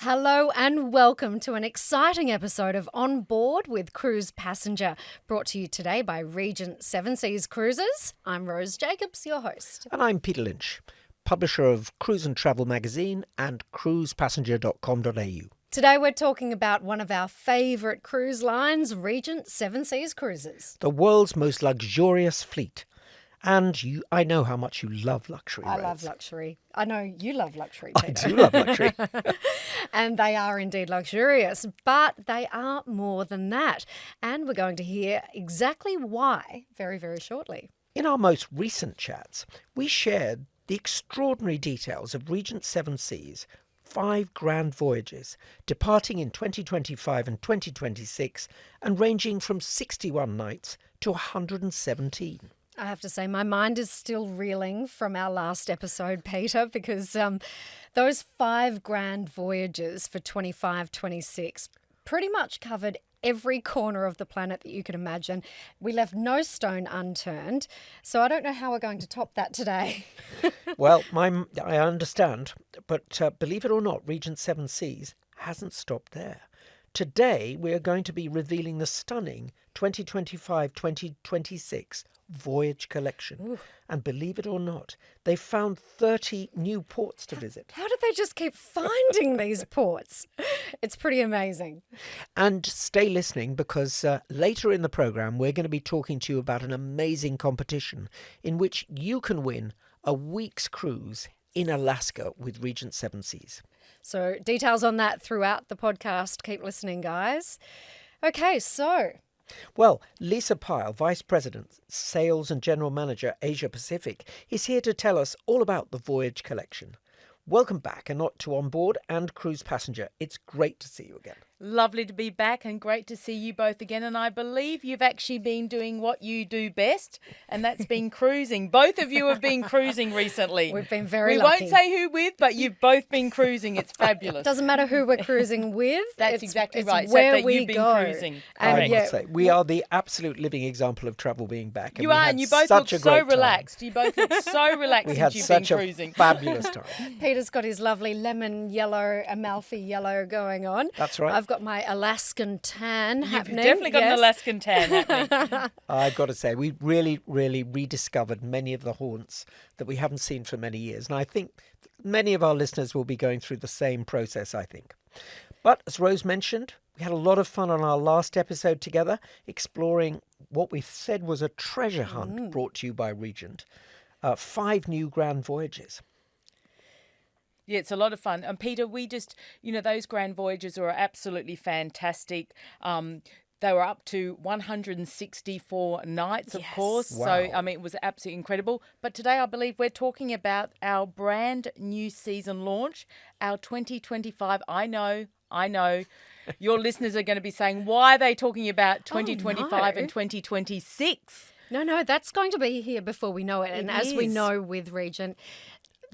Hello and welcome to an exciting episode of On Board with Cruise Passenger, brought to you today by Regent Seven Seas Cruises. I'm Rose Jacobs, your host. And I'm Peter Lynch, publisher of Cruise and Travel magazine and cruisepassenger.com.au. Today we're talking about one of our favourite cruise lines, Regent Seven Seas Cruises. The world's most luxurious fleet. And I know how much you love luxury. I Rose. love luxury. I know you love luxury, I Peter. do love luxury. And they are indeed luxurious, but they are more than that. And we're going to hear exactly why very, very shortly. In our most recent chats, we shared the extraordinary details of Regent Seven Seas' 5 grand voyages, departing in 2025 and 2026 and ranging from 61 nights to 117. I have to say, my mind is still reeling from our last episode, Peter, because those 5 grand voyages for 25-26 pretty much covered every corner of the planet that you could imagine. We left no stone unturned, so I don't know how we're going to top that today. Well, I understand, but believe it or not, Regent Seven Seas hasn't stopped there. Today, we are going to be revealing the stunning 2025-2026 Voyage Collection. Ooh. And believe it or not, they found 30 new ports to visit. How did they just keep finding these ports? It's pretty amazing. And stay listening because later in the programme, we're going to be talking to you about an amazing competition in which you can win a week's cruise in Alaska with Regent Seven Seas. So details on that throughout the podcast. Keep listening, guys. Okay, so Well, Lisa Pyle, Vice President, Sales and General Manager, Asia Pacific, is here to tell us all about the Voyage Collection. Welcome back and not to On Board and Cruise Passenger. It's great to see you again. Lovely to be back and great to see you both again. And I believe you've actually been doing what you do best, and that's been cruising. Both of you have been cruising recently. we've been very We lucky. won't say who with, but you've both been cruising. It's fabulous. Doesn't matter who we're cruising with. That's exactly it's right. Where so that we you've been go. cruising. And I Correct. must say, we are the absolute living example of travel being back. You we are, had and you both such look a so great time. relaxed. You both look so relaxed We since had you've such been a cruising. fabulous time. Peter's got his lovely lemon yellow, Amalfi yellow going on. That's right. I've got my Alaskan tan You've happening. definitely got an yes. Alaskan tan happening. I've got to say, we really, really rediscovered many of the haunts that we haven't seen for many years. And I think many of our listeners will be going through the same process, I think. But as Rose mentioned, we had a lot of fun on our last episode together, exploring what we said was a treasure hunt brought to you by Regent. 5 new grand voyages. Yeah, it's a lot of fun. And Peter, we just, those grand voyages are absolutely fantastic. They were up to 164 nights, of Yes. course. Wow. So, it was absolutely incredible. But today, I believe we're talking about our brand new season launch, our 2025. I know. Your listeners are going to be saying, why are they talking about 2025 no. and 2026? No, that's going to be here before we know it. And as we is. know with Regent,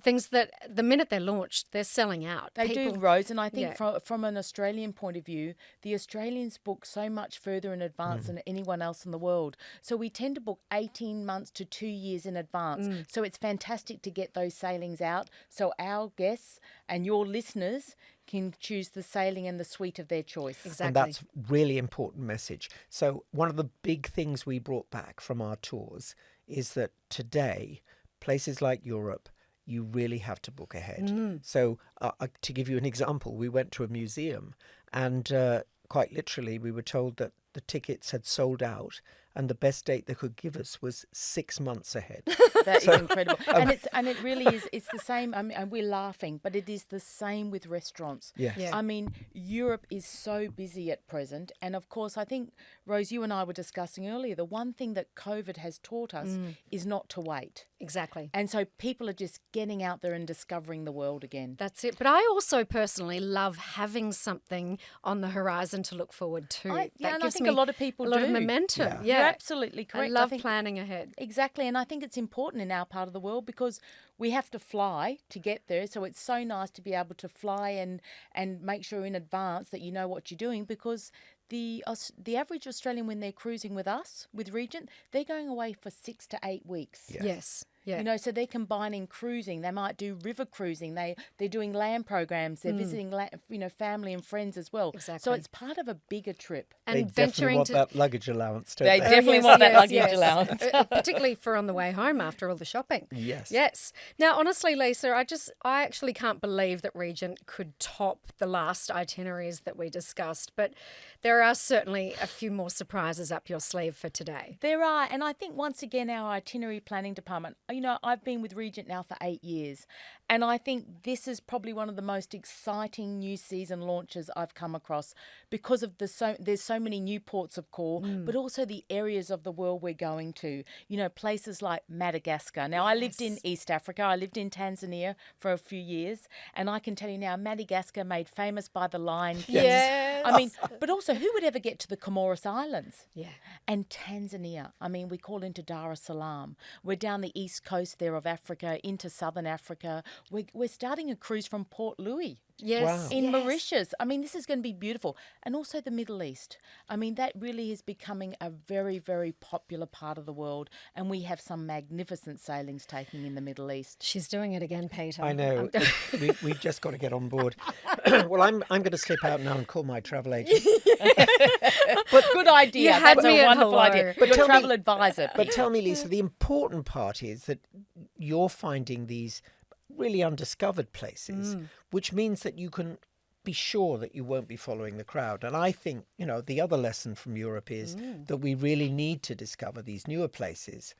things that the minute they're launched, they're selling out. They People- do, Rose, and I think Yeah. from an Australian point of view, the Australians book so much further in advance than anyone else in the world. So we tend to book 18 months to 2 years in advance. So it's fantastic to get those sailings out so our guests and your listeners can choose the sailing and the suite of their choice. Exactly. And that's really important message. So one of the big things we brought back from our tours is that today, places like Europe, you really have to book ahead. So to give you an example, we went to a museum and quite literally we were told that the tickets had sold out and the best date they could give us was 6 months ahead. That is incredible. And it really is, it's the same, and we're laughing, but it is the same with restaurants. Yes. Yeah. Europe is so busy at present. And of course, I think, Rose, you and I were discussing earlier, the one thing that COVID has taught us is not to wait. Exactly. And so people are just getting out there and discovering the world again. That's it. But I also personally love having something on the horizon to look forward to. And I gives think me a lot of people a lot of do. momentum. Yeah. Yeah. You're absolutely correct. I love planning ahead. Exactly, and I think it's important in our part of the world because we have to fly to get there. So it's so nice to be able to fly and make sure in advance that you know what you're doing because the average Australian, when they're cruising with us, with Regent, they're going away for 6 to 8 weeks. Yeah. Yes. Yeah. You know, so they're combining cruising. They might do river cruising. They're doing land programs. They're visiting, family and friends as well. So Exactly. it's part of a bigger trip. And They definitely venturing want to that luggage allowance, don't They they? definitely want that luggage allowance. Particularly for on the way home after all the shopping. Yes. Yes. Now, honestly, Lisa, I actually can't believe that Regent could top the last itineraries that we discussed, but there are certainly a few more surprises up your sleeve for today. There are, and I think once again our itinerary planning department, you know, I've been with Regent now for 8 years, and I think this is probably one of the most exciting new season launches I've come across because of there's so many new ports of call, but also the areas of the world we're going to. You know, places like Madagascar. Now, I lived in East Africa. I lived in Tanzania for a few years, and I can tell you now, Madagascar made famous by the Lion King. Yes. I mean, but also, who would ever get to the Comoros Islands? Yeah. And Tanzania. I mean, we call into Dar es Salaam. We're down the east coast there of Africa, into southern Africa. We're starting a cruise from Port Louis. Yes. Wow. In yes. Mauritius. I mean, this is going to be beautiful. And also the Middle East. I mean, that really is becoming a very, very popular part of the world. And we have some magnificent sailings taking in the Middle East. She's doing it again, Peter. I know. We've just got to get on board. Well, I'm going to slip out now and call my travel agent. But good idea. You had That's me a at wonderful hello. idea. But Your tell me- travel advisor. But tell me, Lisa, the important part is that you're finding these really undiscovered places, which means that you can be sure that you won't be following the crowd. And I think, you know, the other lesson from Europe is that we really need to discover these newer places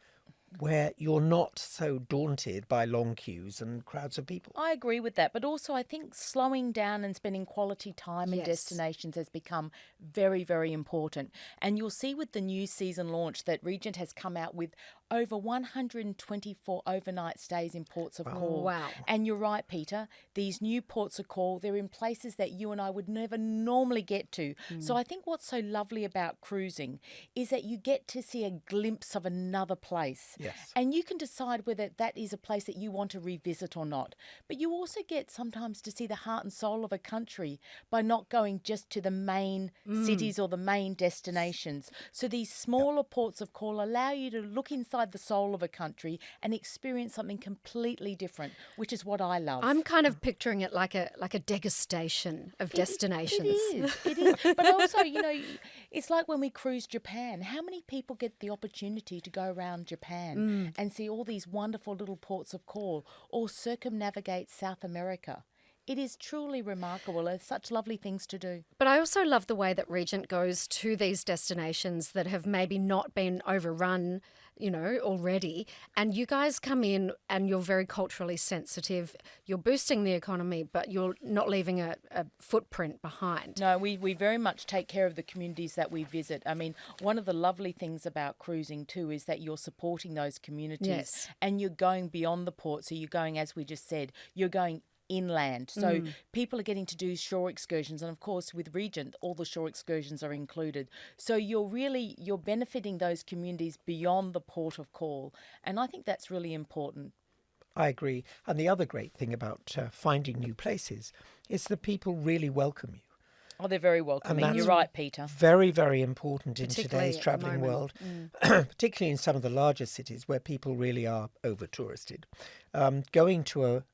where you're not so daunted by long queues and crowds of people. I agree with that. But also, I think slowing down and spending quality time in Yes. destinations has become very, very important. And you'll see with the new season launch that Regent has come out with over 124 overnight stays in ports of call. Wow. And you're right, Peter. These new ports of call, they're in places that you and I would never normally get to. So I think what's so lovely about cruising is that you get to see a glimpse of another place. Yes. And you can decide whether that is a place that you want to revisit or not. But you also get sometimes to see the heart and soul of a country by not going just to the main cities or the main destinations. So these smaller ports of call allow you to look inside the soul of a country and experience something completely different, which is what I love. I'm kind of picturing it like a degustation of destinations. It is. But also, you know, it's like when we cruise Japan. How many people get the opportunity to go around Japan and see all these wonderful little ports of call or circumnavigate South America? It is truly remarkable. There's such lovely things to do. But I also love the way that Regent goes to these destinations that have maybe not been overrun, you know, already. And you guys come in and you're very culturally sensitive. You're boosting the economy, but you're not leaving a footprint behind. No, we very much take care of the communities that we visit. I mean, one of the lovely things about cruising too is that you're supporting those communities Yes. and you're going beyond the port. So you're going, as we just said, you're going inland. So people are getting to do shore excursions. And of course, with Regent, all the shore excursions are included. So you're benefiting those communities beyond the port of call. And I think that's really important. I agree. And the other great thing about finding new places is that people really welcome you. Oh, they're very welcoming. that's You're right, Peter. Very, very important in Particularly today's at the travelling world, particularly in some of the larger cities where people really are over-touristed. Going to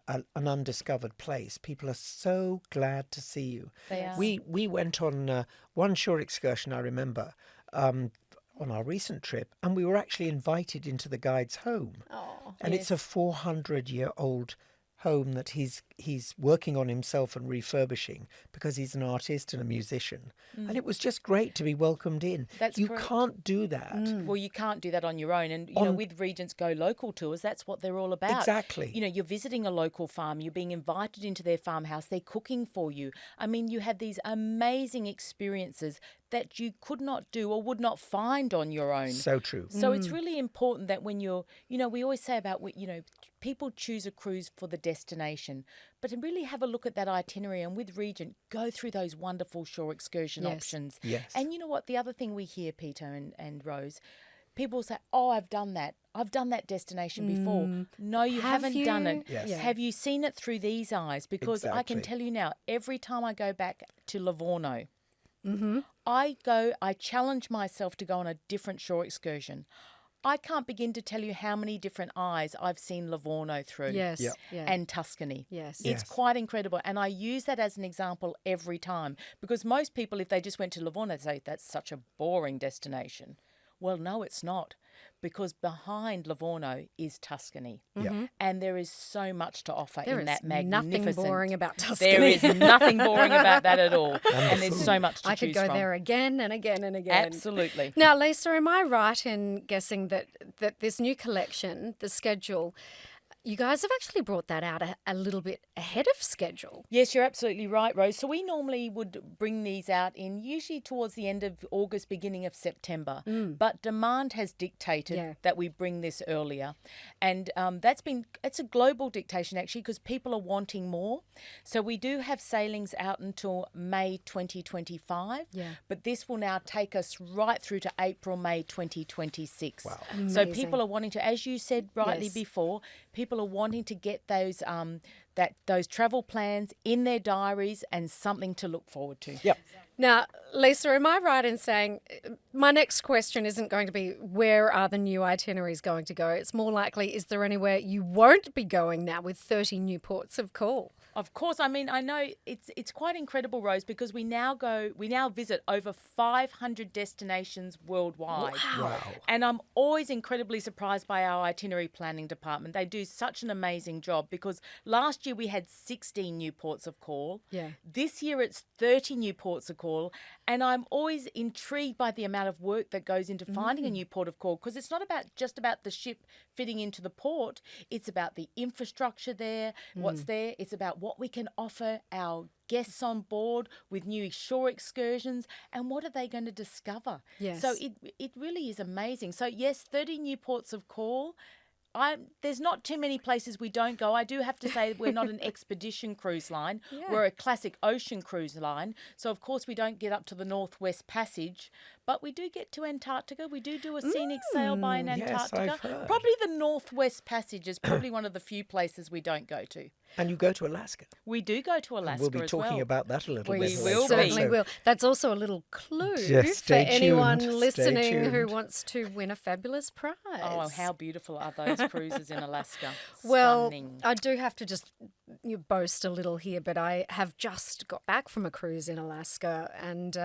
an undiscovered place, people are so glad to see you. They are. We went on one shore excursion, I remember, on our recent trip, and we were actually invited into the guide's home. Oh, And it's a 400-year-old home that he's working on himself and refurbishing because he's an artist and a musician. And it was just great to be welcomed in. That's you correct. can't do that. Well, you can't do that on your own. And, you know, with Regent's Go Local tours, that's what they're all about. Exactly. You know, you're visiting a local farm, you're being invited into their farmhouse, they're cooking for you. I mean, you have these amazing experiences that you could not do or would not find on your own. So true. So it's really important that when you're, you know, we always say about, you know, people choose a cruise for the destination, but to really have a look at that itinerary and with Regent, go through those wonderful shore excursion Yes. options. Yes. And you know what? The other thing we hear, Peter and Rose, people say, oh, I've done that. I've done that destination before. No, you Have haven't done you? it. Yes. Yeah. Have you seen it through these eyes? Because I can Exactly. tell you now, every time I go back to Livorno, I challenge myself to go on a different shore excursion. I can't begin to tell you how many different eyes I've seen Livorno through. Yes. Yeah. Yeah. And Tuscany. Yes. It's quite incredible. And I use that as an example every time, because most people, if they just went to Livorno, they say that's such a boring destination. Well, no, it's not, because behind Livorno is Tuscany. Yeah. And there is so much to offer There in is that magnificent. nothing boring about Tuscany. There is nothing boring about that at all. And there's so much to I choose could go from. there again and again and again. Absolutely. Now, Lisa, am I right in guessing that this new collection, the schedule, you guys have actually brought that out a little bit ahead of schedule? Yes, you're absolutely right, Rose. So we normally would bring these out in usually towards the end of August, beginning of September. But demand has dictated that we bring this earlier. And it's a global dictation actually, because people are wanting more. So we do have sailings out until May 2025. Yeah. But this will now take us right through to April, May 2026. Wow. So Amazing. people are wanting to, as you said rightly Yes. before, people are wanting to get those those travel plans in their diaries and something to look forward to. Yep. Now, Lisa, am I right in saying my next question isn't going to be where are the new itineraries going to go? It's more likely, is there anywhere you won't be going now with 30 new ports of call? Of course, I mean, I know it's quite incredible, Rose, because we now visit over 500 destinations worldwide. Wow. And I'm always incredibly surprised by our itinerary planning department. They do such an amazing job, because last year we had 16 new ports of call. Yeah. This year it's 30 new ports of call. And I'm always intrigued by the amount of work that goes into finding a new port of call, because it's not just about the ship fitting into the port. It's about the infrastructure there, what's there. It's about what we can offer our guests on board with new shore excursions, and what are they going to discover. Yes. So it really is amazing. So yes, 30 new ports of call. There's not too many places we don't go. I do have to say we're not an expedition cruise line. Yeah. We're a classic ocean cruise line. So, of course, we don't get up to the Northwest Passage, but we do get to Antarctica. We do a scenic sail by in Yes, Antarctica. I've heard. Probably the Northwest Passage is probably one of the few places we don't go to. And you go to Alaska. We do go to Alaska We'll be as talking well. about that a little We bit will later on. be. certainly So- will. That's also a little clue Yes, for stay anyone tuned, stay listening who tuned. wants to win a fabulous prize. Oh, how beautiful are those cruises in Alaska? Well, Stunning. I do have to just boast a little here, but I have just got back from a cruise in Alaska, and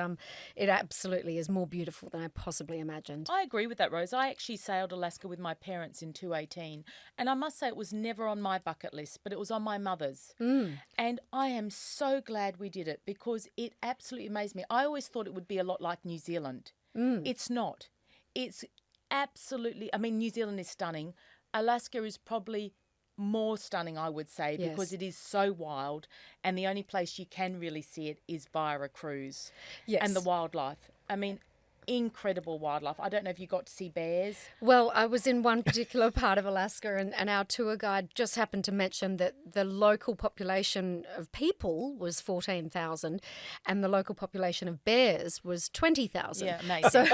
it absolutely is more beautiful than I possibly imagined. I agree with that, Rose. I actually sailed Alaska with my parents in 2018, and I must say it was never on my bucket list, but it was on my mother's. And I am so glad we did it, because it absolutely amazed me. I always thought it would be a lot like New Zealand. It's not. It's absolutely, I mean, New Zealand is stunning. Alaska is probably more stunning, I would say, Yes. because it is so wild, and the only place you can really see it is via a cruise. Yes. And the wildlife. I mean, incredible wildlife. I don't know if you got to see bears. Well, I was in one particular part of Alaska, and our tour guide just happened to mention that the local population of people was 14,000 and the local population of bears was 20,000. Yeah, amazing. So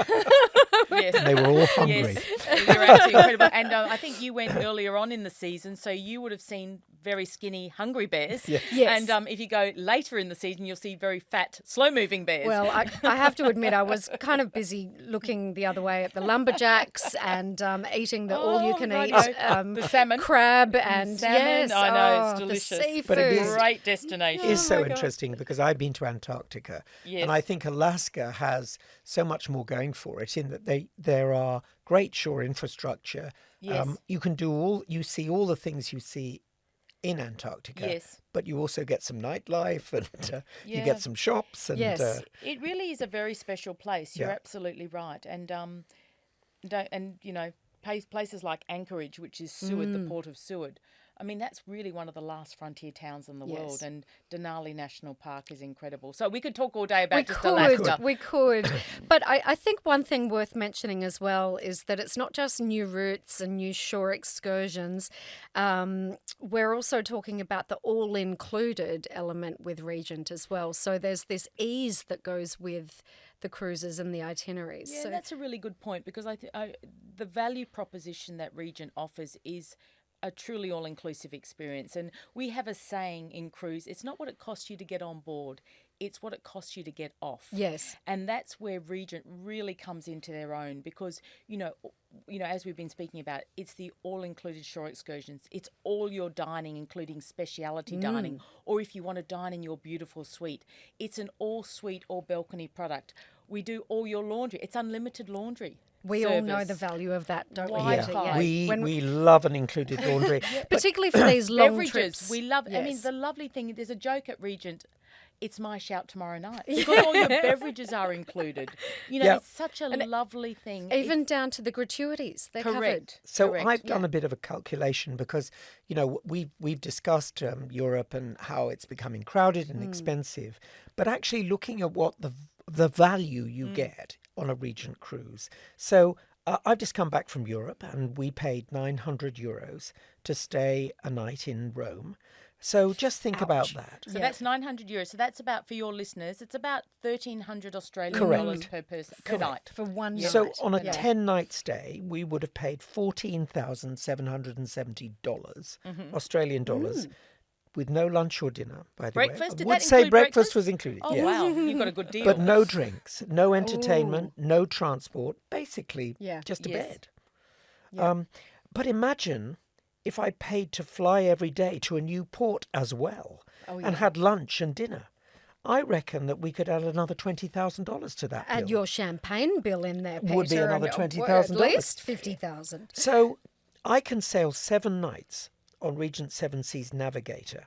Yes. They were all hungry. Yes, you're absolutely incredible. And I think you went earlier on in the season, so you would have seen very skinny, hungry bears. Yeah. Yes. And if you go later in the season, you'll see very fat, slow-moving bears. Well, I have to admit, I was kind of busy looking the other way at the lumberjacks and eating the all-you-can-eat righto. The salmon. crab and Salmon, yes, I know, it's the delicious. seafood. But it is- Great destination. Is so my God. interesting, because I've been to Antarctica, Yes. and I think Alaska has so much more going for it, in that there are great shore infrastructure. Yes. You see all the things you see in Antarctica. Yes. But you also get some nightlife, and you Yeah. get some shops, and Yes. It really is a very special place. You're Yeah. absolutely right. And you know, places like Anchorage, which is Seward, the port of Seward. I mean, that's really one of the last frontier towns in the world. Yes. And Denali National Park is incredible. So we could talk all day about We just could, Alaska. we could. But I think one thing worth mentioning as well is that it's not just new routes and new shore excursions. We're also talking about the all-included element with Regent as well. So there's this ease that goes with the cruises and the itineraries. Yeah, So that's a really good point, because the value proposition that Regent offers is a truly all-inclusive experience. And we have a saying in cruise, it's not what it costs you to get on board, it's what it costs you to get off. Yes. And that's where Regent really comes into their own because, as we've been speaking about, it's the all-included shore excursions. It's all your dining, including speciality dining, or if you want to dine in your beautiful suite. It's an all-suite, all-balcony product. We do all your laundry. It's unlimited laundry. We all know the value of that, don't we? Wi-Fi. We love an included laundry. Particularly for these long Beverages. trips. We love. I mean, Yes. the lovely thing. There's a joke at Regent. It's my shout tomorrow night because all your beverages are included. It's such a lovely thing. Even down to the gratuities, they're covered. Correct. So Correct. I've done a bit of a calculation because, we've discussed Europe and how it's becoming crowded and expensive, but actually looking at what the value you get on a Regent cruise. So I've just come back from Europe and we paid €900 to stay a night in Rome. So just think about that. So that's €900. So that's about, for your listeners, it's about 1,300 Australian Correct. dollars per person per night. For one night. So on a 10-night stay, we would have paid $14,770 Australian dollars. With no lunch or dinner, by the Breakfast? way. Did I would that say include breakfast? was included. Oh, yes. wow. You've got a good deal. But no drinks, no entertainment, no transport, basically just a Yes. bed. But imagine if I paid to fly every day to a new port as well and had lunch and dinner. I reckon that we could add another $20,000 to that Add bill. your champagne bill in there, Peter. Would be another and, $20,000. At least 50,000. So I can sail 7 nights on Regent Seven Seas Navigator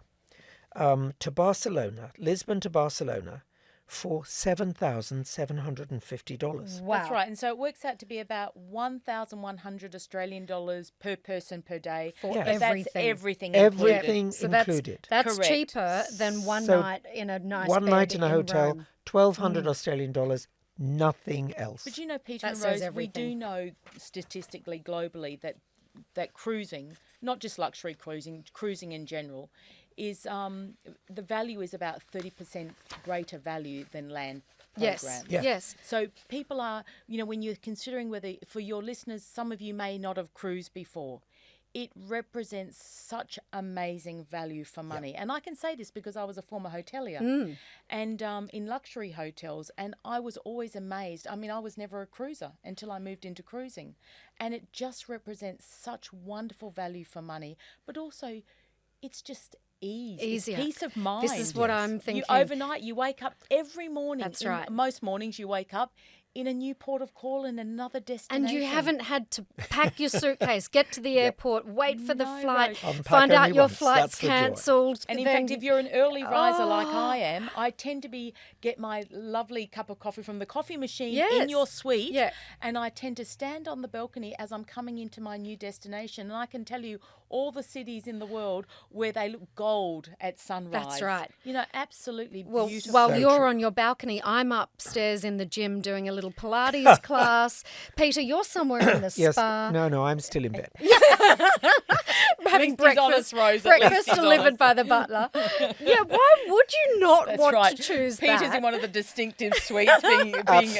to Barcelona, Lisbon to Barcelona, for $7,750. Wow. That's right. And so it works out to be about 1,100 Australian dollars per person per day. For Yes. But that's everything. everything included. Everything So included. that's Correct. cheaper than one So night in a nice One bed night in a hotel, Rome. 1,200 Australian dollars, nothing else. But Peter That and says Rose, we do everything. know statistically, globally, that cruising, not just luxury cruising in general, is the value is about 30% greater value than land Yes. programs. Yeah. Yes. So people are, when you're considering whether, for your listeners, some of you may not have cruised before. It represents such amazing value for money. And I can say this because I was a former hotelier and in luxury hotels, and I was always amazed. I mean, I was never a cruiser until I moved into cruising. And it just represents such wonderful value for money, but also it's just ease. Easier. It's peace of mind. This is what I'm thinking. Overnight, you wake up every morning. That's right. Most mornings you wake up in a new port of call in another destination. And you haven't had to pack your suitcase, get to the airport, wait for the No, flight, Rose. Unpack find out only your once. flight's That's the joy. cancelled. And in then- fact, if you're an early riser like I am, I tend to get my lovely cup of coffee from the coffee machine Yes. in your suite. Yeah. And I tend to stand on the balcony as I'm coming into my new destination. And I can tell you all the cities in the world where they look gold at sunrise. That's right. Absolutely Well, beautiful. while So you're true. on your balcony, I'm upstairs in the gym doing a little Pilates class. Peter, you're somewhere in the Yes. spa. No, I'm still in bed. Having least he's honest, Rose, at least breakfast he's delivered honest. by the butler. Yeah, why would you not That's want right. to choose Peter's that? in one of the distinctive suites being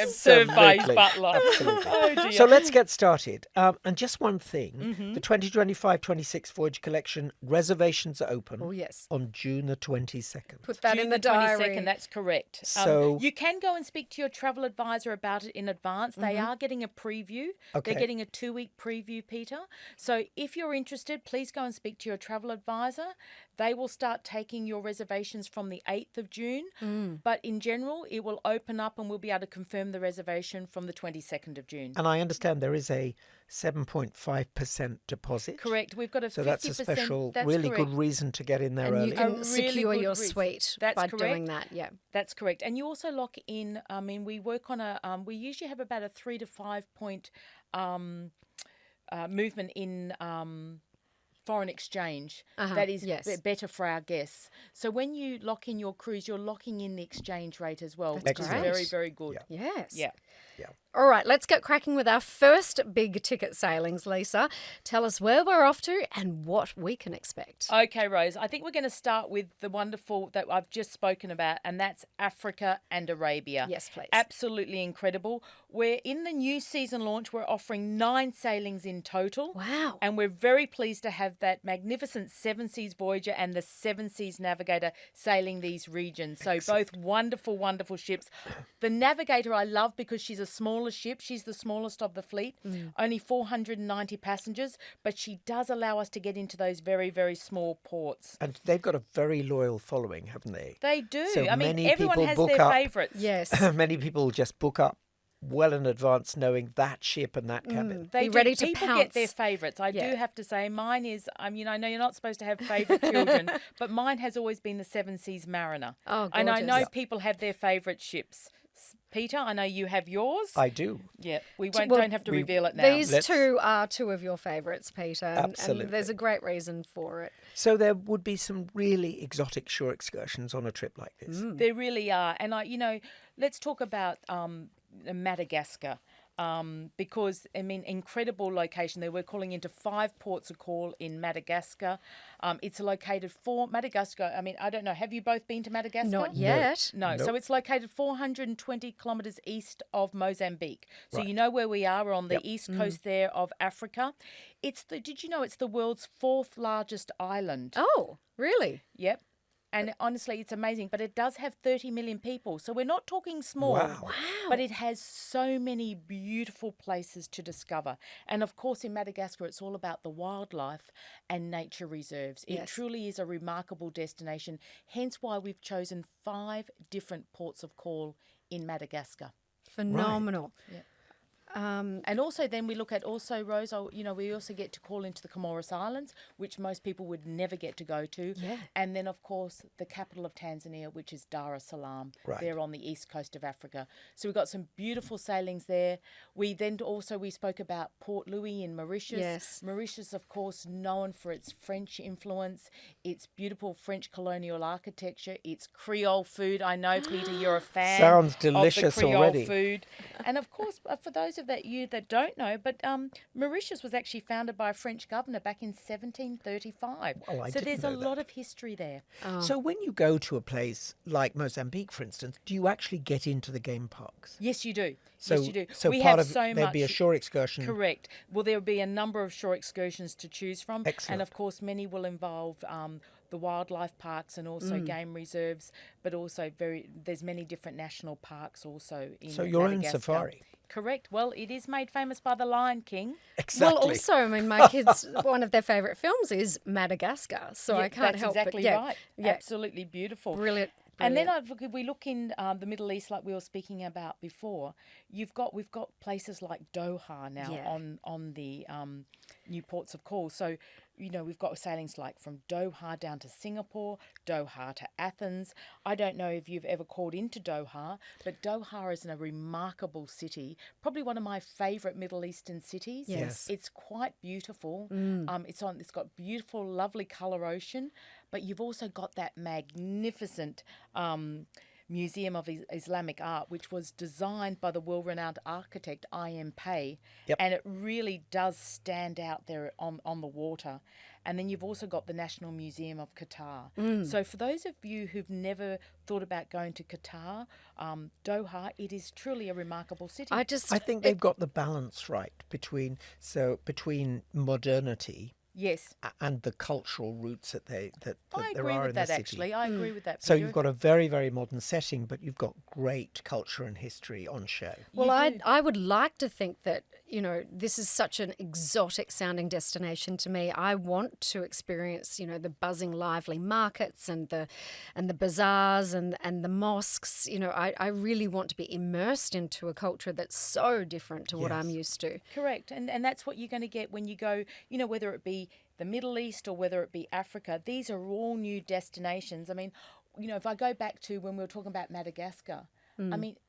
served by his Absolutely. butler. Absolutely. Oh, dear. So let's get started. And just one thing, Mm-hmm. the 2025-26 Voyage Collection reservations are open Oh, yes. on June the 22nd. Put that June in the diary. 22nd, that's correct. So- you can go and speak to your travel advisor about it in advance. They are getting a preview. Okay. They're getting a 2-week preview, Peter. So if you're interested, please go and speak to your travel advisor. They will start taking your reservations from the 8th of June. But in general, it will open up and we'll be able to confirm the reservation from the 22nd of June. And I understand there is a 7.5% deposit. Correct. We've got a 50%. So that's a special, that's really correct. good reason to get in there And early. you can A really secure good your reason. suite That's by correct. doing that. Yeah. That's correct. And you also lock in, we work on we usually have about a 3 to 5 point movement in foreign exchange that is yes. better for our guests. So when you lock in your cruise, you're locking in the exchange rate as well, That's which is great. very, very good. Yeah. Yes. Yeah. All right, let's get cracking with our first big ticket sailings, Lisa. Tell us where we're off to and what we can expect. Okay, Rose, I think we're going to start with the wonderful that I've just spoken about, and that's Africa and Arabia. Yes, please. Absolutely incredible. We're in the new season launch. We're offering 9 sailings in total. Wow. And we're very pleased to have have that magnificent Seven Seas Voyager and the Seven Seas Navigator sailing these regions. So both wonderful, wonderful ships. The Navigator I love because she's a smaller ship. She's the smallest of the fleet, only 490 passengers, but she does allow us to get into those very, very small ports. And they've got a very loyal following, haven't they? They do. So I mean, many everyone people has book their up. favourites. Yes. Many people just book up well in advance knowing that ship and that cabin. They Be do. ready to People pounce. get their favourites. I do have to say, mine is, I know you're not supposed to have favourite children, but mine has always been the Seven Seas Mariner. Oh, And I know gorgeous. people have their favourite ships. Peter, I know you have yours. I do. Yeah, we Well, don't have to reveal it now. These two are two of your favourites, Peter. Absolutely. And there's a great reason for it. So there would be some really exotic shore excursions on a trip like this. There really are. And let's talk about Madagascar. Because, incredible location. They were calling into 5 ports of call in Madagascar. It's located Madagascar. I don't know. Have you both been to Madagascar? Not yet. No. Nope. So it's located 420 kilometres east of Mozambique. So Right. you know where we are. We're on the east coast there of Africa. Did you know it's the world's 4th largest island? Oh, really? Yep. And honestly, it's amazing. But it does have 30 million people. So we're not talking small. Wow. But it has so many beautiful places to discover. And of course, in Madagascar, it's all about the wildlife and nature reserves. It Yes. truly is a remarkable destination. Hence why we've chosen 5 different ports of call in Madagascar. Phenomenal. Yep. And also then we look at Rose, we also get to call into the Comoros Islands, which most people would never get to go to. Yeah. And then, of course, the capital of Tanzania, which is Dar es Salaam. Right. They're on the east coast of Africa. So we've got some beautiful sailings there. We spoke about Port Louis in Mauritius. Yes. Mauritius, of course, known for its French influence, its beautiful French colonial architecture, its Creole food. I know, Peter, you're a fan Sounds of the delicious Creole already. food. And of course, for those of you that don't know, but Mauritius was actually founded by a French governor back in 1735. Oh, I so didn't there's know a that. lot of history there. So when you go to a place like Mozambique, for instance, do you actually get into the game parks? Yes, you do. So, yes, you do. So we part have of so there'd be a much. shore excursion. Correct. Well, there will be a number of shore excursions to choose from. Excellent. And of course, many will involve the wildlife parks and also game reserves, but also there's many different national parks also in So your own Madagascar. safari. Correct. Well, it is made famous by the Lion King. Exactly. Well, also, my kids, one of their favourite films is Madagascar. So I can't that's help exactly but, right. Absolutely beautiful. Brilliant. And then we look in the Middle East, like we were speaking about before. We've got places like Doha now on the new ports of call. So we've got sailings like from Doha down to Singapore, Doha to Athens. I don't know if you've ever called into Doha, but Doha is a remarkable city. Probably one of my favourite Middle Eastern cities. Yes. It's quite beautiful. It's got beautiful, lovely colour ocean. But you've also got that magnificent Museum of Islamic Art, which was designed by the world-renowned architect I.M. Pei. Yep. And it really does stand out there on the water. And then you've also got the National Museum of Qatar. So for those of you who've never thought about going to Qatar, Doha, it is truly a remarkable city. I think they've got the balance right between modernity Yes. and the cultural roots that I there agree are with in that, the city. actually. I agree with that. So Peter. you've got a very, very modern setting, but you've got great culture and history on show. Well, You do. I would like to think that, this is such an exotic sounding destination to me. I want to experience, the buzzing, lively markets and the bazaars and the mosques. I really want to be immersed into a culture that's so different to what I'm Yes. used to. Correct. And that's what you're going to get when you go, whether it be the Middle East or whether it be Africa. These are all new destinations. If I go back to when we were talking about Madagascar,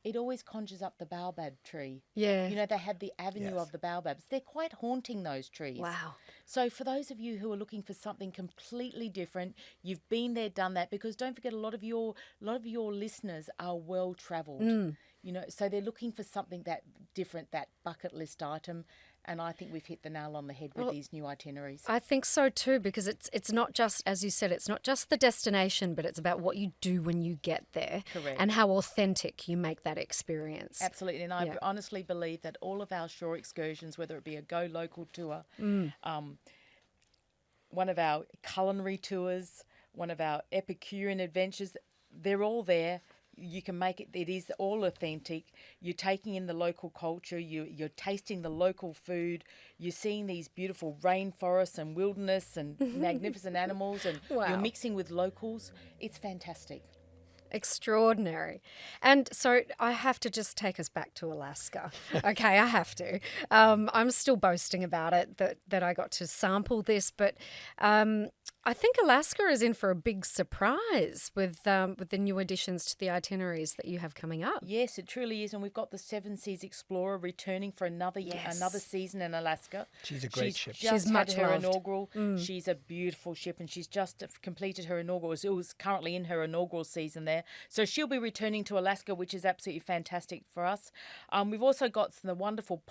it always conjures up the baobab tree. Yeah. They have the avenue Yes. of the baobabs. They're quite haunting, those trees. Wow. So for those of you who are looking for something completely different, you've been there, done that, because don't forget a lot of your listeners are well travelled. So they're looking for something that different, that bucket list item. And I think we've hit the nail on the head with these new itineraries. I think so too, because it's not just, as you said, it's not just the destination, but it's about what you do when you get there. Correct. And how authentic you make that experience. Absolutely. And I honestly believe that all of our shore excursions, whether it be a Go Local tour, one of our culinary tours, one of our Epicurean adventures. They're all there. You can make it. It is all authentic. You're taking in the local culture. You're tasting the local food. You're seeing these beautiful rainforests and wilderness and magnificent animals, and Wow. you're mixing with locals. It's fantastic. Extraordinary. And so I have to just take us back to Alaska. Okay, I have to. I'm still boasting about it that I got to sample this, but I think Alaska is in for a big surprise with the new additions to the itineraries that you have coming up. Yes, it truly is, and we've got the Seven Seas Explorer returning for another another season in Alaska. She's a great ship. She's much had her loved. inaugural. She's a beautiful ship, and she's just completed her inaugural. It was currently in her inaugural season there, so she'll be returning to Alaska, which is absolutely fantastic for us. We've also got some wonderful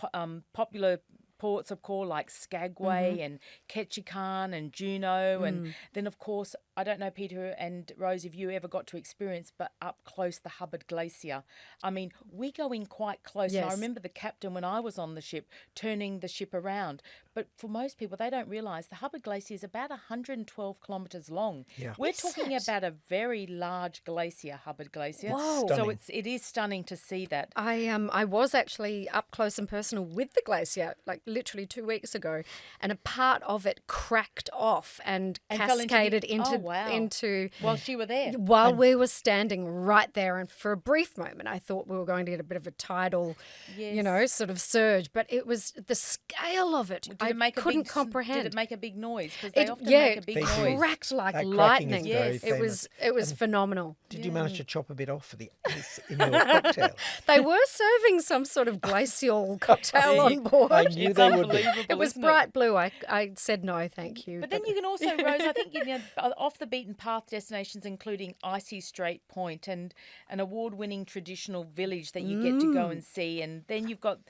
popular ports of call like Skagway and Ketchikan and Juneau, and then of course, I don't know, Peter and Rose, if you ever got to experience, but up close the Hubbard Glacier. I mean, we go in quite close. And I Yes. remember the captain when I was on the ship turning the ship around. But for most people, they don't realise the Hubbard Glacier is about 112 kilometres long. Yeah. We're Is talking it? about a very large glacier, Hubbard Glacier. Whoa. So Stunning. it is stunning to see that. I was actually up close and personal with the glacier, like literally 2 weeks ago, and a part of it cracked off and fell into the- cascaded Oh, wow. into While she were there. while we were standing right there. And for a brief moment, I thought we were going to get a bit of a tidal, Yes. sort of surge. But it was the scale of it. Did I it make couldn't a big, comprehend. Did it make a big noise? Because they often yeah, make a big They do. noise. cracked like That cracking is lightning. very It was phenomenal. Did you manage to chop a bit off for the ice in your cocktail? They were serving some sort of glacial cocktail on board. I knew It's they would be. unbelievable. It was isn't bright blue. I said no, thank you. But then you can also, Rose, I think, off the beaten path destinations, including Icy Strait Point and an award-winning traditional village that you get to go and see. And then you've got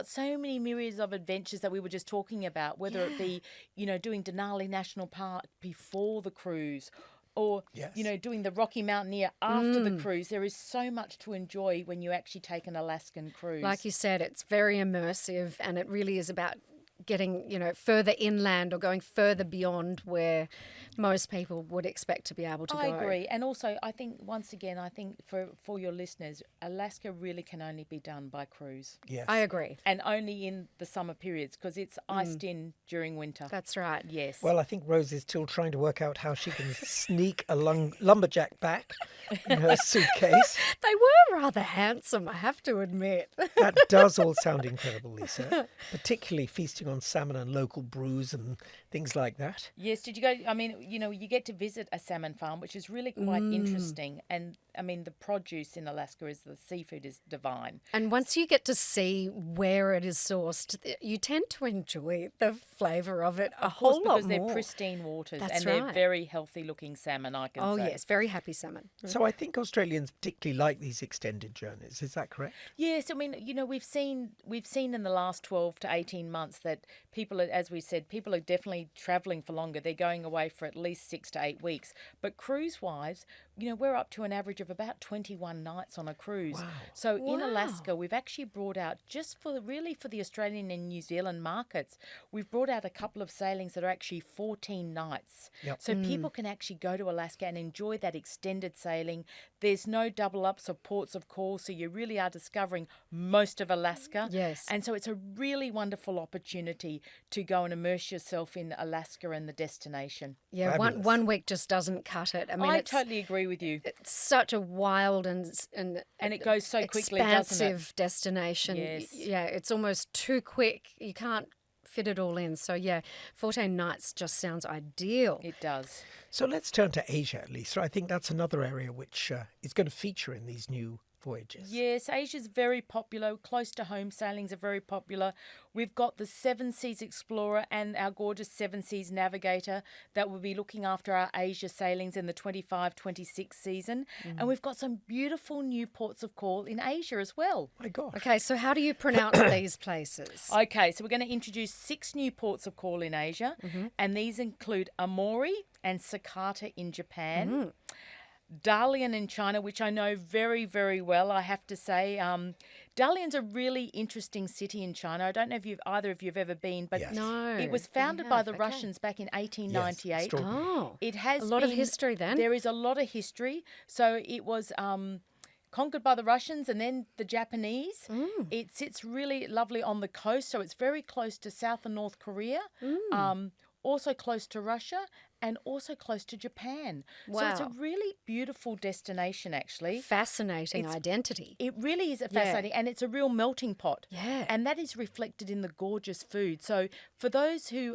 so many myriads of adventures that we were just talking about, whether it be, doing Denali National Park before the cruise, or, Yes. doing the Rocky Mountaineer after the cruise. There is so much to enjoy when you actually take an Alaskan cruise. Like you said, it's very immersive, and it really is about getting, further inland or going further beyond where most people would expect to be able to I go. agree. And also, I think, once again, for your listeners, Alaska really can only be done by cruise. Yes. I agree. And only in the summer periods, because it's iced in during winter. That's right. Yes. Well, I think Rose is still trying to work out how she can sneak a lumberjack back in her suitcase. They were rather handsome, I have to admit. That does all sound incredible, Lisa. Particularly feasting on salmon and local brews and things like that. Yes, did you go? I mean, you get to visit a salmon farm, which is really quite interesting. And I mean, the produce in Alaska the seafood is divine. And once you get to see where it is sourced, you tend to enjoy the flavour of it a Of course, whole lot because they're more. pristine waters That's and they're right. very healthy looking salmon, I can Oh, say. yes, very happy salmon. So I think Australians particularly like these extended journeys. Is that correct? Yes, I mean, we've seen in the last 12 to 18 months that people are, as we said, people are definitely travelling for longer. They're going away for at least 6 to 8 weeks. But cruise-wise, we're up to an average of about 21 nights on a cruise. Wow. So in Wow. Alaska, we've actually brought out, just for the Australian and New Zealand markets, we've brought out a couple of sailings that are actually 14 nights. Yep. So people can actually go to Alaska and enjoy that extended sailing. There's no double ups or ports of call, so you really are discovering most of Alaska. Yes. And so it's a really wonderful opportunity to go and immerse yourself in Alaska and the destination. Yeah, Fabulous. one week just doesn't cut it. I mean, I it's totally agree with you. it's such a wild and And it goes so quickly, doesn't it? expansive destination. Yes. Yeah, it's almost too quick. You can't fit it all in. So yeah, 14 nights just sounds ideal. It does. So let's turn to Asia, Lisa. I think that's another area which is going to feature in these new voyages. Yes, Asia's very popular. Close to home sailings are very popular. We've got the Seven Seas Explorer and our gorgeous Seven Seas Navigator that will be looking after our Asia sailings in the 25-26 season. And we've got some beautiful new ports of call in Asia as well. My gosh. Okay, so how do you pronounce these places? Okay, so we're going to introduce 6 new ports of call in Asia, and these include Amori and Sakata in Japan. Dalian in China, which I know very, very well, I have to say. Dalian's a really interesting city in China. I don't know if either of you have ever been, but Yes. No. it was founded by the Russians back in 1898. extraordinary. Oh, It has a lot of been- history then. There is a lot of history. So it was conquered by the Russians and then the Japanese. It sits really lovely on the coast, so it's very close to South and North Korea, also close to Russia, and also close to Japan. So it's a Wow. really beautiful destination, actually. Fascinating identity. It really is a fascinating, and it's a real melting pot. Yeah. And that is reflected in the gorgeous food. So for those who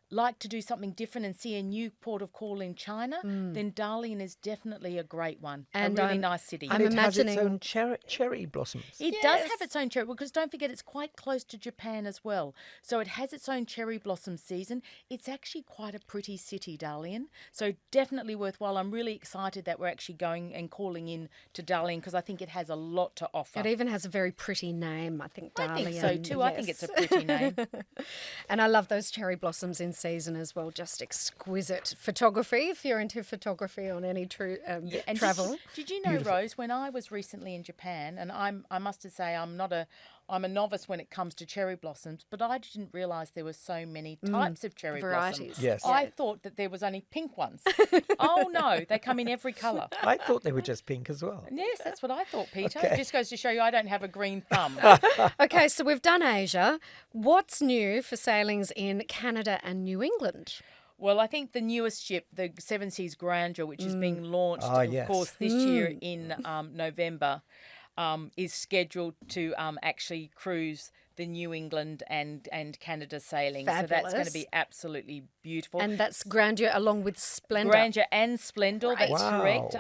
like to do something different and see a new port of call in China, then Dalian is definitely a great one. And a really I'm- nice city. I'm And it has its imagining- own cherry blossoms. It does have its own cherry, because don't forget it's quite close to Japan as well. So it has its own cherry blossom season. It's actually quite a pretty city, Dalian. So definitely worthwhile. I'm really excited that we're actually going and calling in to Dalian, because I think it has a lot to offer. It even has a very pretty name, I think, Dalian. I think so too. I think it's a pretty name. And I love those cherry blossoms in season as well. Just exquisite photography, if you're into photography on any And travel. Did you know, Rose, when I was recently in Japan, and I must say I'm a novice when it comes to cherry blossoms, but I didn't realise there were so many types of cherry Varieties. blossoms. Yes. I thought that there was only pink ones. Oh no, they come in every colour. I thought they were just pink as well. Yes, that's what I thought, Peter. Okay. It just goes to show you I don't have a green thumb. Okay, so we've done Asia. What's new for sailings in Canada and New England? Well, I think the newest ship, the Seven Seas Grandeur, which is being launched, of yes. course, this year in November, is scheduled to actually cruise the New England and Canada sailing. So that's going to Fabulous. be absolutely beautiful. And that's Grandeur along with Splendor. Grandeur and Splendor, that's Wow. correct.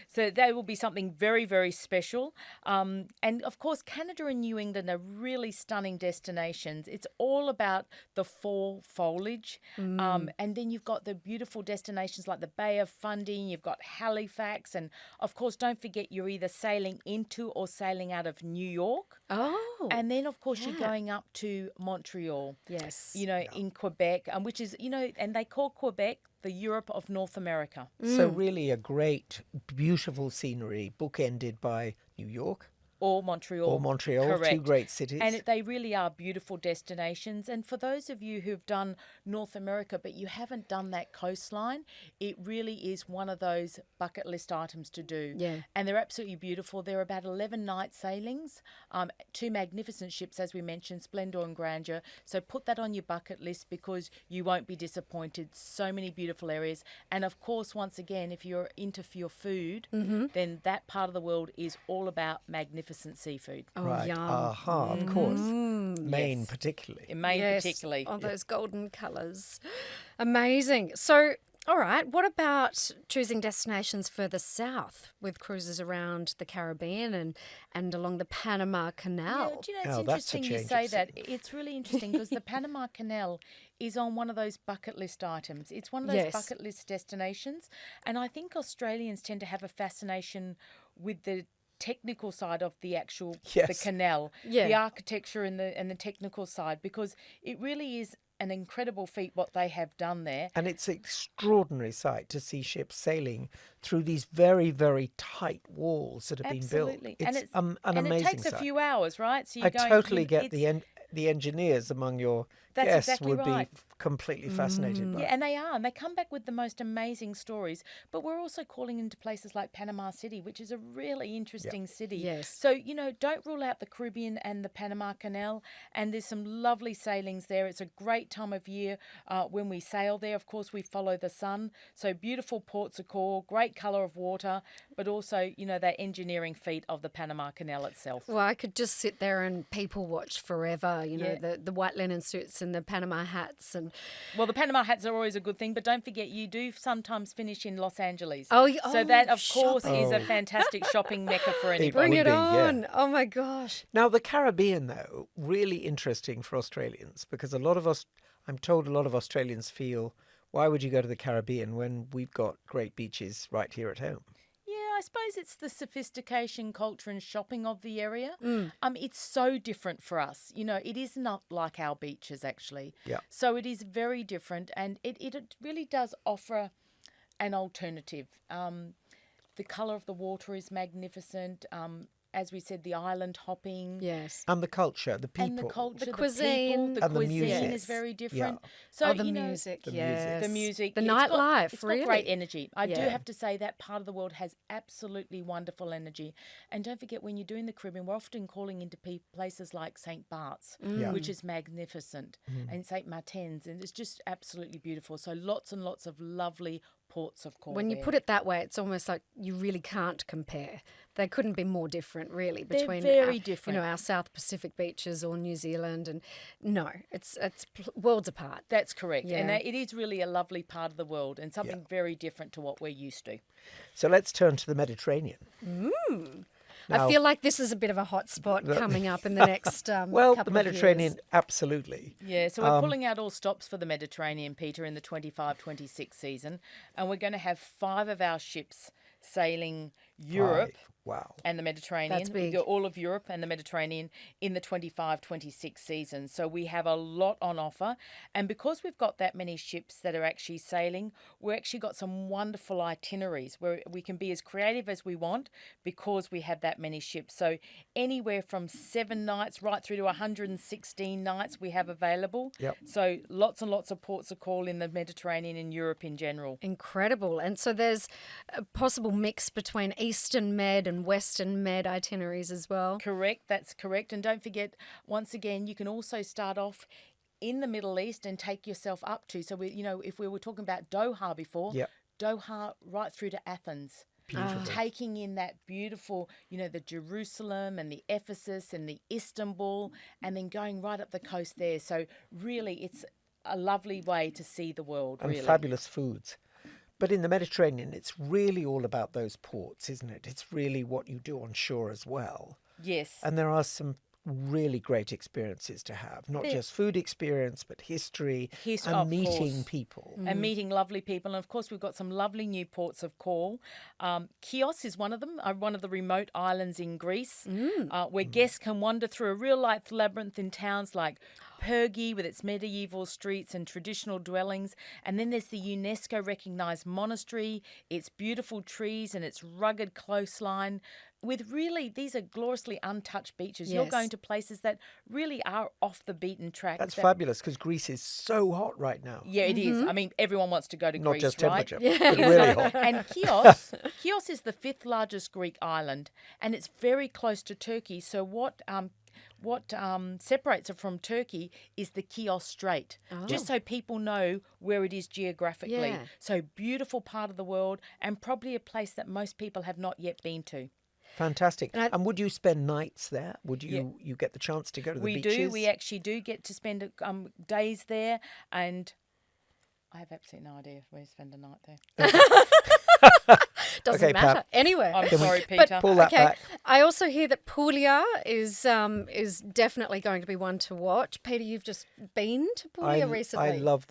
So that will be something very, very special. And of course, Canada and New England are really stunning destinations. It's all about the fall foliage. And then you've got the beautiful destinations like the Bay of Fundy, you've got Halifax. And of course, don't forget you're either sailing into or sailing out of New York. Oh, And then, of course, you're yeah. going up to Montreal. yes. In Quebec, which is, and they call Quebec the Europe of North America. So really a great, beautiful scenery, bookended by New York Or Montreal. or Montreal, two Correct. great cities. And they really are beautiful destinations. And for those of you who've done North America, but you haven't done that coastline, it really is one of those bucket list items to do. Yeah. And they're absolutely beautiful. They're about 11 night sailings, two magnificent ships, as we mentioned, Splendor and Grandeur. So put that on your bucket list, because you won't be disappointed. So many beautiful areas. And of course, once again, if you're into your food, then that part of the world is all about magnificent seafood. Oh, right. yum. Aha, of course. Maine yes. particularly. In Maine, Yes. particularly. Oh, those golden colours. Amazing. So, all right, what about choosing destinations further south with cruises around the Caribbean and along the Panama Canal? Yeah, do you know, it's Oh, that's a interesting you change say of that. It's really interesting because the Panama Canal is on one of those bucket list items. It's one of those Yes. bucket list destinations. And I think Australians tend to have a fascination with the technical side of the actual the Yes. canal, Yeah. the architecture and the technical side, because it really is an incredible feat what they have done there. And it's an extraordinary sight to see ships sailing through these very, very tight walls that have been Absolutely. built. It's an and amazing it takes sight. a few hours, right? So I you're going, totally you- get it's- the engineers among your That's guests exactly would right. be completely fascinated by Yeah, it. and they are. And they come back with the most amazing stories. But we're also calling into places like Panama City, which is a really interesting city. Yes. So, don't rule out the Caribbean and the Panama Canal. And there's some lovely sailings there. It's a great time of year when we sail there. Of course, we follow the sun. So beautiful ports of call, great colour of water, but also, that engineering feat of the Panama Canal itself. Well, I could just sit there and people watch forever, Yeah. the white linen suits and the Panama hats. And Well, the Panama hats are always a good thing, but don't forget you do sometimes finish in Los Angeles. Oh, so that, of course, shopping. is a fantastic shopping mecca for anybody. bring would it be, yeah. on. Oh, my gosh. Now, the Caribbean, though, really interesting for Australians because I'm told a lot of Australians feel, why would you go to the Caribbean when we've got great beaches right here at home? Yeah, I suppose it's the sophistication, culture and shopping of the area. It's so different for us. It is not like our beaches, actually. Yeah. So it is very different, and it really does offer an alternative. The colour of the water is magnificent. As we said, the island hopping. Yes. And the culture, the people. And the culture, the cuisine. people, the And the cuisine music. is very different. Yeah. So the you know, music, the yes. music. the music, The it's got- nightlife, it's really. got great energy. I do Yeah. have to say that part of the world has absolutely wonderful energy. And don't forget, when you're doing the Caribbean, we're often calling into places like St. Bart's, Yeah. which is magnificent, and St. Martin's, and it's just absolutely beautiful. So lots and lots of lovely ports of call. When you there. put it that way, it's almost like you really can't compare. They couldn't be more different, really, They're between very our, different. You know, our South Pacific beaches or New Zealand, and no, it's worlds apart. That's correct. And Yeah. it is really a lovely part of the world and something very different to what we're used to. So let's turn to the Mediterranean. I Now- feel like this is a bit of a hot spot coming up in the next Well, couple the of Mediterranean, years. absolutely. Yeah, so we're pulling out all stops for the Mediterranean, Peter, in the 25-26 season. And we're going to have 5 of our ships sailing Europe. 5. Wow. And the Mediterranean. That's We big. got all of Europe and the Mediterranean in the 25-26 season. So we have a lot on offer. And because we've got that many ships that are actually sailing, we've actually got some wonderful itineraries where we can be as creative as we want because we have that many ships. So anywhere from 7 nights right through to 116 nights we have available. Yep. So lots and lots of ports of call in the Mediterranean and Europe in general. Incredible. And so there's a possible mix between Eastern Med and Western Med itineraries as well. Correct, that's correct. And don't forget, once again, you can also start off in the Middle East and take yourself up to. So, if we were talking about Doha before, Yep. Doha right through to Athens. Beautiful. Taking in that beautiful, the Jerusalem and the Ephesus and the Istanbul, and then going right up the coast there. So really, it's a lovely way to see the world, And really. fabulous foods. But in the Mediterranean, it's really all about those ports, isn't it? It's really what you do on shore as well. Yes. And there are some really great experiences to have, not just food experience, but history History, and of meeting course. people. And meeting lovely people. And of course, we've got some lovely new ports of call. Chios is one of them, one of the remote islands in Greece, where guests can wander through a real-life labyrinth in towns like Pergi with its medieval streets and traditional dwellings. And then there's the UNESCO recognised monastery, its beautiful trees and its rugged coastline. With really, these are gloriously untouched beaches. You're Yes. going to places that really are off the beaten track. That's that- fabulous because Greece is so hot right now. Yeah, it is. I mean, everyone wants to go to Not Greece, just right? temperature, but really hot. And Chios is the 5th largest Greek island, and it's very close to Turkey. So what separates it from Turkey is the Chios Strait, just so people know where it is geographically. Yeah. So beautiful part of the world, and probably a place that most people have not yet been to. Fantastic. And And would you spend nights there? Would you get the chance to go to the We beaches? do. We actually do get to spend days there, and I have absolutely no idea if we spend a night there. Doesn't Okay, matter. Pat. Anyway. I'm sorry, Peter. Pull that back. I also hear that Puglia is definitely going to be one to watch. Peter, you've just been to Puglia recently. I love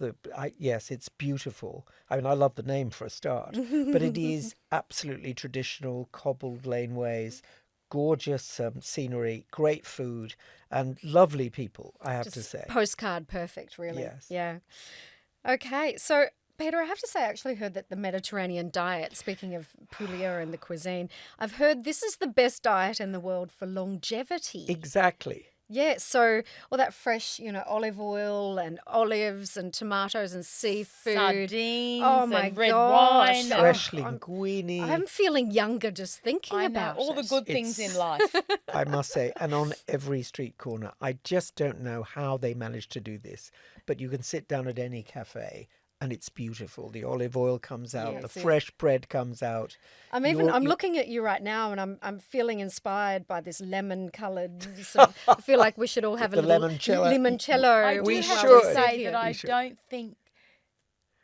yes, it's beautiful. I mean, I love the name for a start, but it is absolutely traditional, cobbled laneways, gorgeous scenery, great food, and lovely people, I have to say. Postcard perfect, really. Yes. Yeah. Okay, so Peter, I have to say, I actually heard that the Mediterranean diet, speaking of Puglia and the cuisine, I've heard this is the best diet in the world for longevity. Exactly. Yeah, so all that fresh, olive oil and olives and tomatoes and seafood. Sardines Oh my and red gosh. wine. Oh, Fresh I'm linguine. I'm feeling younger just thinking I know, about all it. the good things in It's- life. I must say, and on every street corner. I just don't know how they managed to do this, but you can sit down at any cafe and it's beautiful. The olive oil comes out, Yeah, the it's it. fresh bread comes out. I'm You're- looking at you right now, and I'm feeling inspired by this lemon-coloured. I feel like we should all have a The little limoncello. limoncello. I do We have should. to say that I should. don't think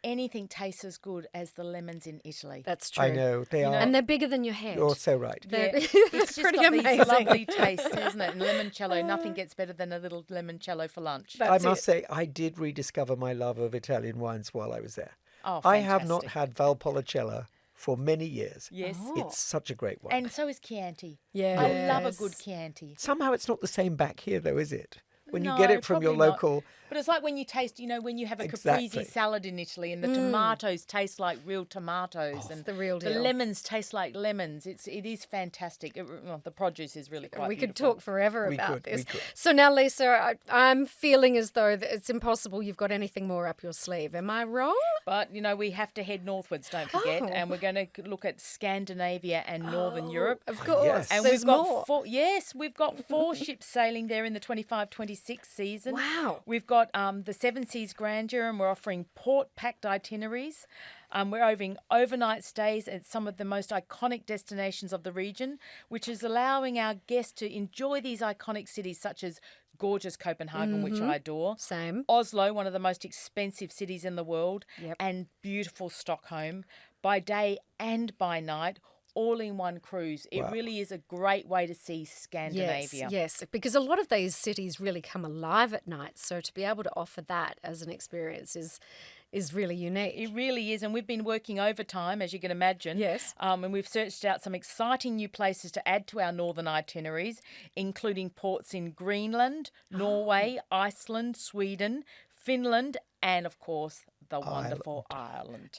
anything tastes as good as the lemons in Italy. That's true. I know they are. And they're bigger than your head. You're so right. They're it's just pretty got these amazing. lovely taste, isn't it? And limoncello, nothing gets better than a little limoncello for lunch. That's I must it. say, I did rediscover my love of Italian wines while I was there. Oh, I have not fantastic. had Valpolicella for many years. Yes. It's such a great wine. And so is Chianti. Yes. I love a good Chianti. Somehow it's not the same back here, though, is it? When you No, get it from your probably not. local, But it's like when you taste, when you have a Exactly. caprese salad in Italy and the tomatoes taste like real tomatoes and the real the deal. lemons taste like lemons. It is fantastic. The produce is really quite We could beautiful. talk forever We about could, this. we could. So now, Lisa, I'm feeling as though that it's impossible you've got anything more up your sleeve. Am I wrong? But, we have to head northwards, don't forget. Oh. And we're going to look at Scandinavia and Northern Europe. Of course. yes. And There's we've got more. we've got 4 ships sailing there in the 25-26 season. Wow. We've got the Seven Seas Grandeur, and we're offering port-packed itineraries. We're offering overnight stays at some of the most iconic destinations of the region, which is allowing our guests to enjoy these iconic cities such as gorgeous Copenhagen, which I adore. Same. Oslo, one of the most expensive cities in the world, Yep. and beautiful Stockholm, by day and by night, all in one cruise. It really is a great way to see Scandinavia. Yes, because a lot of these cities really come alive at night. So to be able to offer that as an experience is really unique. It really is, and we've been working overtime, as you can imagine. Yes. And we've searched out some exciting new places to add to our northern itineraries, including ports in Greenland, Norway, Iceland, Sweden, Finland, and, of course, the wonderful Ireland.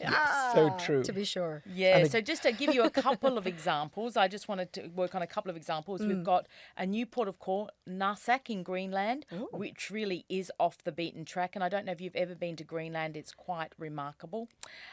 So true. To be sure. Yeah, so just to give you a couple of examples, I just wanted to work on a couple of examples. We've got a new port of call, Narsak in Greenland, which really is off the beaten track. And I don't know if you've ever been to Greenland. It's quite remarkable.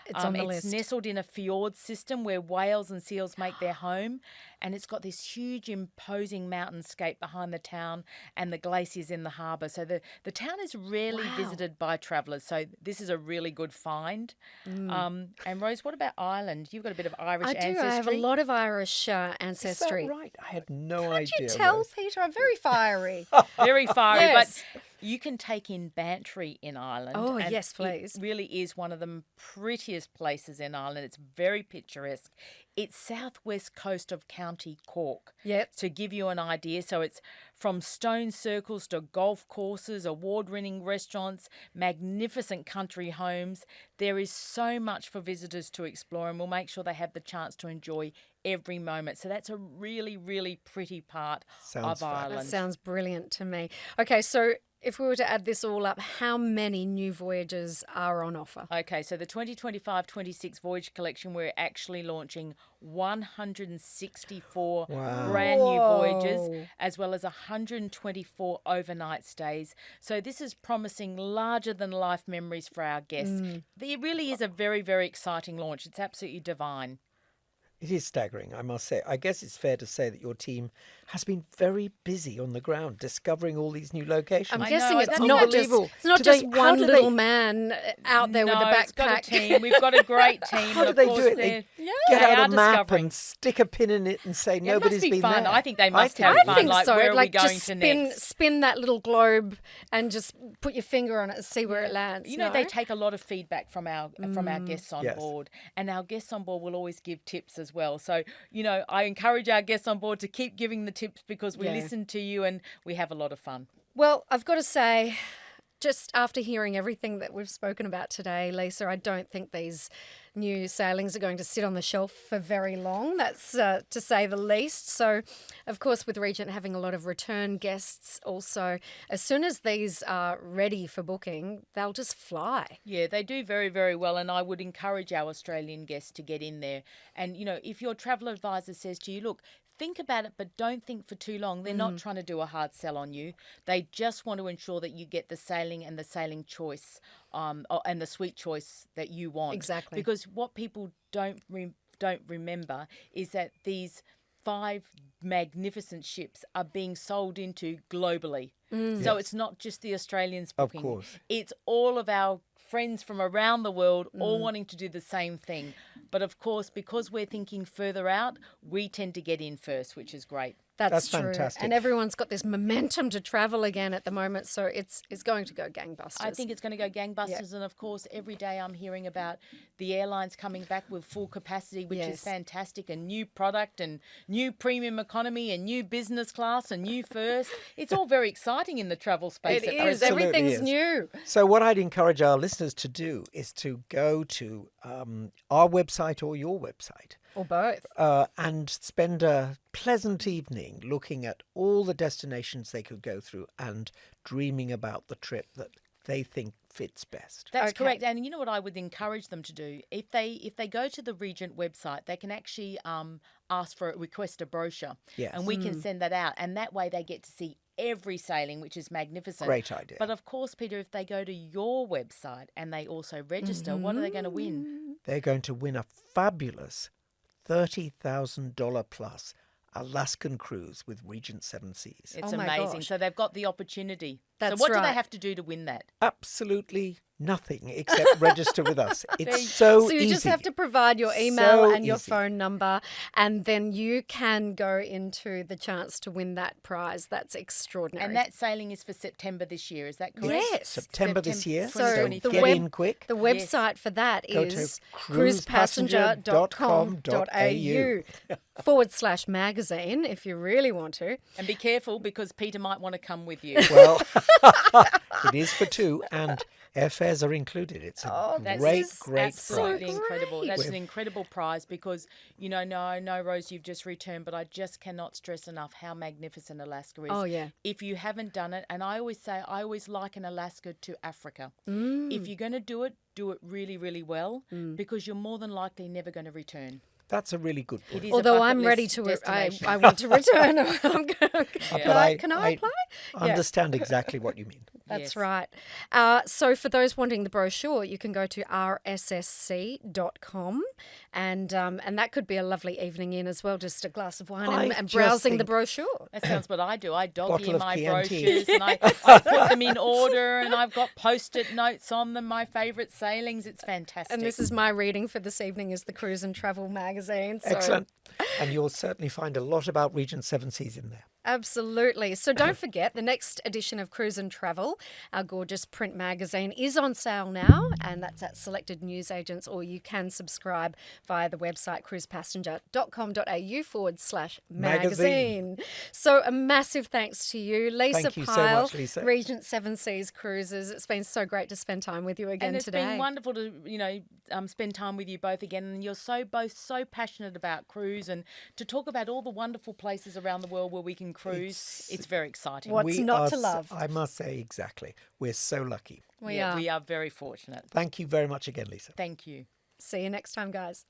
It's on the It's list. nestled in a fjord system where whales and seals make their home. And it's got this huge imposing mountainscape behind the town and the glaciers in the harbour. So the town is rarely visited by travellers. So this is a really good find. And Rose, what about Ireland? You've got a bit of Irish I do. ancestry. I have a lot of Irish Is that ancestry. right? I had no Can't idea. you tell, Rose. Peter? I'm very fiery. Very fiery, Yes. but you can take in Bantry in Ireland. Oh, and yes, please. It really is one of the prettiest places in Ireland. It's very picturesque. It's southwest coast of County Cork. Yep. To give you an idea, so it's from stone circles to golf courses, award-winning restaurants, magnificent country homes. There is so much for visitors to explore, and we'll make sure they have the chance to enjoy every moment. So that's a really, really pretty part Sounds of fab. Ireland. That sounds brilliant to me. Okay, so if we were to add this all up, how many new voyages are on offer? Okay, so the 2025-26 Voyage Collection, we're actually launching 164 brand new voyages, Whoa. as well as 124 overnight stays. So this is promising larger-than-life memories for our guests. It really is a very, very exciting launch. It's absolutely divine. It is staggering, I must say. I guess it's fair to say that your team has been very busy on the ground discovering all these new locations. I'm I guessing know, it's that's not just unbelievable. it's not Do just they- how one do little they- man out there with a No, it's got a backpack. team. We've got a great team. How and do of they course do it? they're- They they get out are a map discovering. and stick a pin in it and say Yeah, it nobody's must be been fun. there. I think they must have I fun. think Like, so. where are Like we going just to spin next? spin that little globe and just put your finger on it and see where it lands. You know, they take a lot of feedback from our guests on Yes. board, and our guests on board will always give tips as well. So, I encourage our guests on board to keep giving the tips because we Yeah. listen to you and we have a lot of fun. Well, I've got to say, just after hearing everything that we've spoken about today, Lisa, I don't think these new sailings are going to sit on the shelf for very long. That's to say the least. So, of course, with Regent having a lot of return guests also, as soon as these are ready for booking, they'll just fly. Yeah, they do very, very well, and I would encourage our Australian guests to get in there. And, if your travel advisor says to you, look, think about it, but don't think for too long. They're not trying to do a hard sell on you. They just want to ensure that you get the sailing and the sailing choice and the suite choice that you want. Exactly. Because what people don't remember is that these 5 magnificent ships are being sold into globally. So it's not just the Australians Of booking. course. It's all of our friends from around the world all wanting to do the same thing. But of course, because we're thinking further out, we tend to get in first, which is great. That's true. fantastic. And everyone's got this momentum to travel again at the moment, so it's going to go gangbusters. I think it's going to go gangbusters. And of course, every day I'm hearing about the airlines coming back with full capacity, which Yes. is fantastic, and new product and new premium economy and new business class and new first. It's all very exciting in the travel space. It at is. present. Absolutely Everything's is. new. So what I'd encourage our listeners to do is to go to our website or your website Or both. and spend a pleasant evening looking at all the destinations they could go through and dreaming about the trip that they think fits best. That's Okay. correct. And you know what I would encourage them to do? If they go to the Regent website, they can actually request a brochure. Yes. And we can send that out. And that way they get to see every sailing, which is magnificent. Great idea. But of course, Peter, if they go to your website and they also register, what are they going to win? They're going to win a fabulous $30,000 plus Alaskan cruise with Regent Seven Seas. It's Oh my amazing. gosh. So they've got the opportunity. That's so what do right. they have to do to win that? Absolutely nothing except register with us. It's so So you easy. just have to provide your email So and your easy. phone number, and then you can go into the chance to win that prize. That's extraordinary. And that sailing is for September this year. Is that correct? Yes. September this year. So So 2023. get in quick. The website for that Go to is cruisepassenger.com.au /magazine if you really want to. And be careful because Peter might want to come with you. Well, it is for two, and airfares are included. It's a great, great absolutely prize. incredible. That's We've- an incredible prize because, no, Rose, you've just returned, but I just cannot stress enough how magnificent Alaska is. Oh, yeah. If you haven't done it, and I always say, I always liken Alaska to Africa. Mm. If you're going to do it really, really well because you're more than likely never going to return. That's a really good point. It is a Although bucket I'm ready list to, destination. I want to return. I'm gonna, But can I apply? Yeah. understand exactly what you mean. That's Yes. right. So for those wanting the brochure, you can go to rssc.com and that could be a lovely evening in as well, just a glass of wine I and just browsing the think- brochure. That sounds what I do. I dog Bottle ear of my Chianti. brochures and I put them in order and I've got post-it notes on them, my favourite sailings. It's fantastic. And this is my reading for this evening is the Cruise and Travel magazine. So Excellent. And you'll certainly find a lot about Regent Seven Seas in there. Absolutely. So don't forget, the next edition of Cruise and Travel, our gorgeous print magazine, is on sale now, and that's at selected newsagents, or you can subscribe via the website cruisepassenger.com.au/magazine. So a massive thanks to you, Lisa Thank you so Pyle, much, Lisa. Regent Seven Seas Cruises. It's been so great to spend time with you again and it's today. been wonderful to, spend time with you both again. And you're both so passionate about cruise and to talk about all the wonderful places around the world where we can cruise. It's very exciting. What's not to love? I must say, exactly. We're so lucky. We are. We are very fortunate. Thank you very much again, Lisa. Thank you. See you next time, guys.